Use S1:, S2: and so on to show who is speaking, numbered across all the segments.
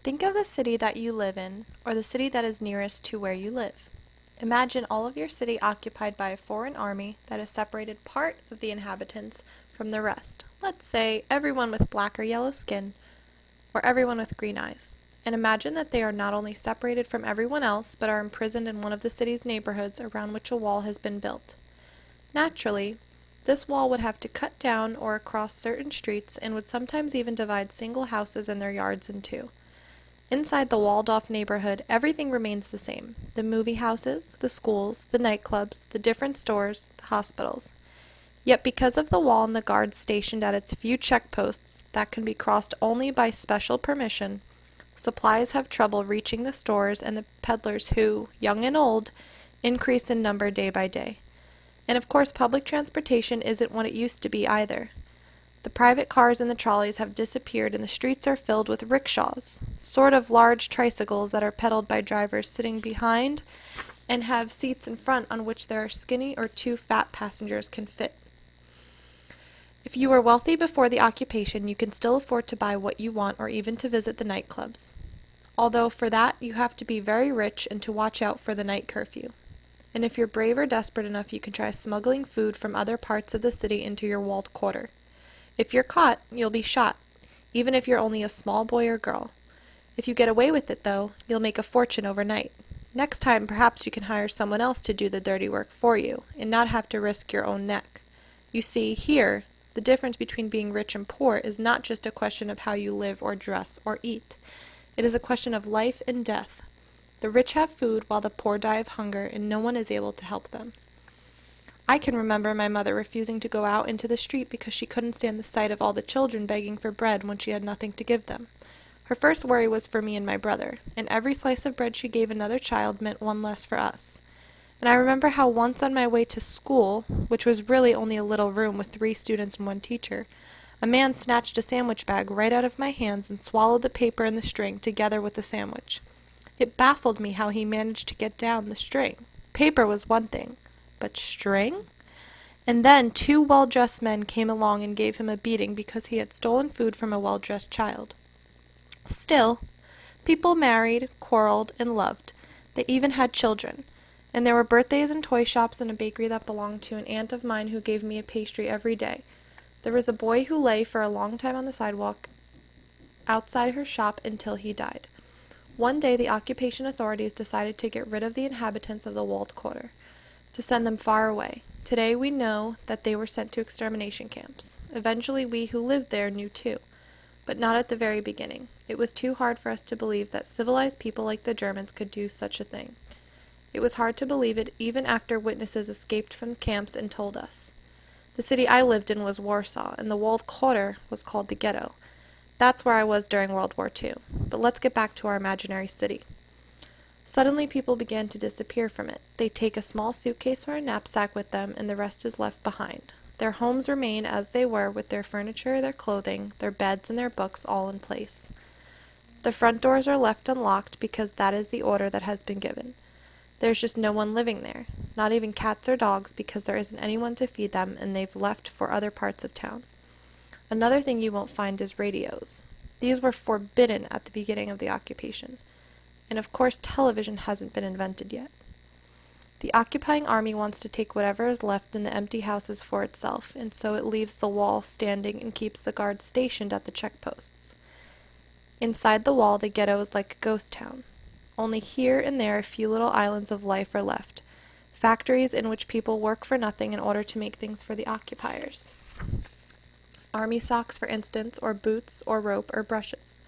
S1: Think of the city that you live in, or the city that is nearest to where you live. Imagine all of your city occupied by a foreign army that has separated part of the inhabitants from the rest. Let's say everyone with black or yellow skin, or everyone with green eyes. And imagine that they are not only separated from everyone else, but are imprisoned in one of the city's neighborhoods around which a wall has been built. Naturally, this wall would have to cut down or across certain streets and would sometimes even divide single houses and their yards in two. Inside the walled-off neighborhood, everything remains the same. The movie houses, the schools, the nightclubs, the different stores, the hospitals. Yet because of the wall and the guards stationed at its few checkposts that can be crossed only by special permission, supplies have trouble reaching the stores and the peddlers who, young and old, increase in number day by day. And of course, public transportation isn't what it used to be either. The private cars and the trolleys have disappeared and the streets are filled with rickshaws, sort of large tricycles that are pedaled by drivers sitting behind and have seats in front on which there are skinny or too fat passengers can fit. If you were wealthy before the occupation, you can still afford to buy what you want or even to visit the nightclubs. Although for that, you have to be very rich and to watch out for the night curfew. And if you're brave or desperate enough, you can try smuggling food from other parts of the city into your walled quarter. If you're caught, you'll be shot, even if you're only a small boy or girl. If you get away with it, though, you'll make a fortune overnight. Next time, perhaps you can hire someone else to do the dirty work for you, and not have to risk your own neck. You see, here, the difference between being rich and poor is not just a question of how you live or dress or eat. It is a question of life and death. The rich have food while the poor die of hunger, and no one is able to help them. I can remember my mother refusing to go out into the street because she couldn't stand the sight of all the children begging for bread when she had nothing to give them. Her first worry was for me and my brother, and every slice of bread she gave another child meant one less for us. And I remember how once on my way to school, which was really only a little room with 3 students and 1 teacher, a man snatched a sandwich bag right out of my hands and swallowed the paper and the string together with the sandwich. It baffled me how he managed to get down the string. Paper was one thing, but string? And then 2 well-dressed men came along and gave him a beating because he had stolen food from a well-dressed child. Still, people married, quarreled, and loved. They even had children. And there were birthdays and toy shops and a bakery that belonged to an aunt of mine who gave me a pastry every day. There was a boy who lay for a long time on the sidewalk outside her shop until he died. One day the occupation authorities decided to get rid of the inhabitants of the walled quarter, to send them far away. Today we know that they were sent to extermination camps. Eventually we who lived there knew too, but not at the very beginning. It was too hard for us to believe that civilized people like the Germans could do such a thing. It was hard to believe it even after witnesses escaped from camps and told us. The city I lived in was Warsaw, and the walled quarter was called the ghetto. That's where I was during World War II. But let's get back to our imaginary city. Suddenly people began to disappear from it. They take a small suitcase or a knapsack with them, and the rest is left behind. Their homes remain as they were, with their furniture, their clothing, their beds, and their books all in place. The front doors are left unlocked because that is the order that has been given. There's just no one living there, not even cats or dogs, because there isn't anyone to feed them and they've left for other parts of town. Another thing you won't find is radios. These were forbidden at the beginning of the occupation. And of course television hasn't been invented yet. The occupying army wants to take whatever is left in the empty houses for itself, and so it leaves the wall standing and keeps the guards stationed at the checkposts. Inside the wall, the ghetto is like a ghost town. Only here and there a few little islands of life are left, factories in which people work for nothing in order to make things for the occupiers. Army socks, for instance, or boots, or rope, or brushes.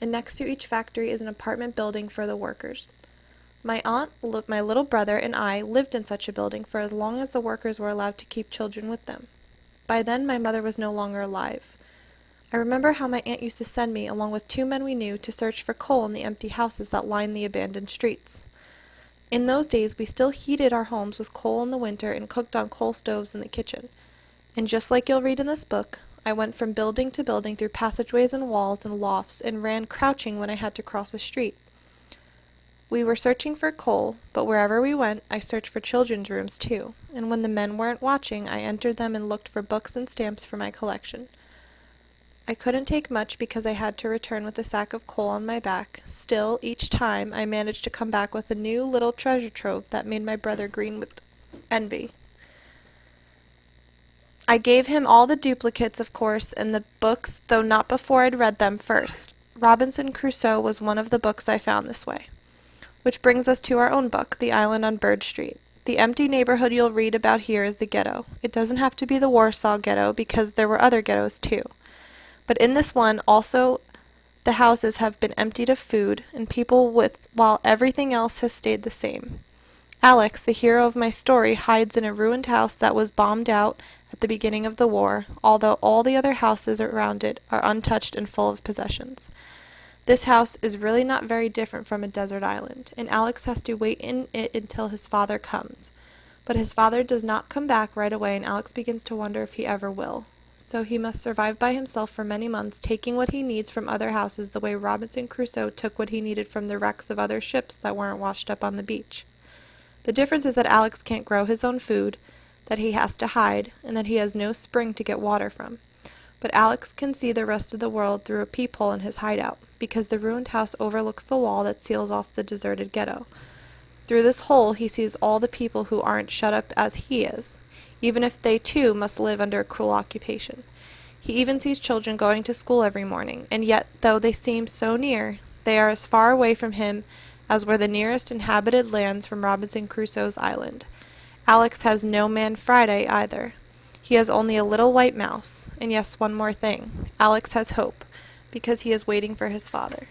S1: And next to each factory is an apartment building for the workers. My aunt, my little brother, and I lived in such a building for as long as the workers were allowed to keep children with them. By then, my mother was no longer alive. I remember how my aunt used to send me, along with 2 men we knew, to search for coal in the empty houses that lined the abandoned streets. In those days, we still heated our homes with coal in the winter and cooked on coal stoves in the kitchen. And just like you'll read in this book, I went from building to building through passageways and walls and lofts and ran crouching when I had to cross a street. We were searching for coal, but wherever we went, I searched for children's rooms too, and when the men weren't watching, I entered them and looked for books and stamps for my collection. I couldn't take much because I had to return with a sack of coal on my back. Still, each time I managed to come back with a new little treasure trove that made my brother green with envy. I gave him all the duplicates, of course, and the books, though not before I'd read them first. Robinson Crusoe was one of the books I found this way. Which brings us to our own book, The Island on Bird Street. The empty neighborhood you'll read about here is the ghetto. It doesn't have to be the Warsaw Ghetto because there were other ghettos too. But in this one, also, the houses have been emptied of food and people while everything else has stayed the same. Alex, the hero of my story, hides in a ruined house that was bombed out at the beginning of the war, although all the other houses around it are untouched and full of possessions. This house is really not very different from a desert island, and Alex has to wait in it until his father comes. But his father does not come back right away, and Alex begins to wonder if he ever will. So he must survive by himself for many months, taking what he needs from other houses the way Robinson Crusoe took what he needed from the wrecks of other ships that weren't washed up on the beach. The difference is that Alex can't grow his own food, that he has to hide, and that he has no spring to get water from. But Alex can see the rest of the world through a peephole in his hideout, because the ruined house overlooks the wall that seals off the deserted ghetto. Through this hole he sees all the people who aren't shut up as he is, even if they too must live under a cruel occupation. He even sees children going to school every morning, and yet, though they seem so near, they are as far away from him as were the nearest inhabited lands from Robinson Crusoe's island. Alex has no Man Friday either. He has only a little white mouse. And yes, one more thing. Alex has hope, because he is waiting for his father.